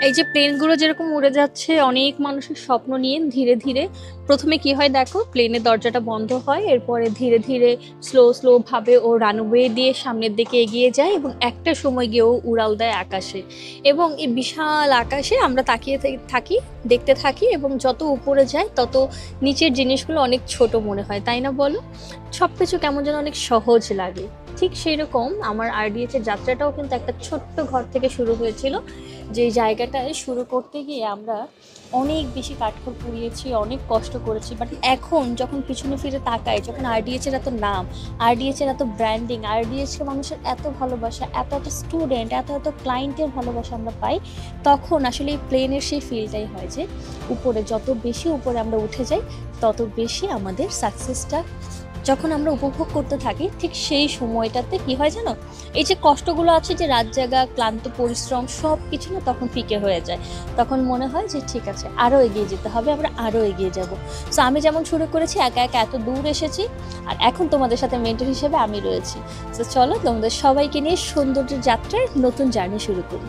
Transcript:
এই যে প্লেনগুলো যেরকম উড়ে যাচ্ছে অনেক মানুষের স্বপ্ন নিয়ে ধীরে ধীরে, প্রথমে কি হয় দেখো, প্লেনের দরজাটা বন্ধ হয়, এরপরে ধীরে ধীরে স্লো স্লো ভাবে ও রানওয়ে দিয়ে সামনের দিকে এগিয়ে যায় এবং একটা সময় গিয়ে ও উড়াল দেয় আকাশে। এবং এই বিশাল আকাশে আমরা তাকিয়ে থাকি, দেখতে থাকি, এবং যত উপরে যায় তত নিচের জিনিসগুলো অনেক ছোট মনে হয়, তাই না বলো? সবকিছু কেমন যেন অনেক সহজ লাগে। ঠিক সেই রকম আমার আরডিএস এর যাত্রাটাও কিন্তু একটা ছোট্ট ঘর থেকে শুরু হয়েছিল, যে জায়গাটায় শুরু করতে গিয়ে আমরা অনেক বেশি কাঠখড় পুড়িয়েছি, অনেক কষ্ট করেছি, বাট এখন যখন পিছনে ফিরে তাকাই, যখন আরডিএস এর এত নাম, আরডিএস এর এত ব্র্যান্ডিং, আরডিএস কে মানুষের এত ভালোবাসা, এত এত স্টুডেন্ট, এত এত ক্লায়েন্টের ভালোবাসা আমরা পাই, তখন আসলে এই প্লেনের সেই ফিলটাই হয় যে উপরে যত বেশি উপরে আমরা উঠে যাই তত বেশি আমাদের সাকসেসটা যখন আমরা উপভোগ করতে থাকি, ঠিক সেই সময়টাতে কি হয় জানো, এই যে কষ্টগুলো আছে, যে রাত জাগা, ক্লান্ত পরিশ্রম, সব কিছু না তখন ফিকে হয়ে যায়। তখন মনে হয় যে ঠিক আছে, আরও এগিয়ে যেতে হবে, আমরা আরও এগিয়ে যাব। সো আমি যেমন শুরু করেছি একা একা এত দূর এসেছি, আর এখন তোমাদের সাথে মেন্টর হিসেবে আমি রয়েছি। তো চলো তোমাদের সবাইকে নিয়ে সৌন্দর্য যাত্রার নতুন জার্নি শুরু করি।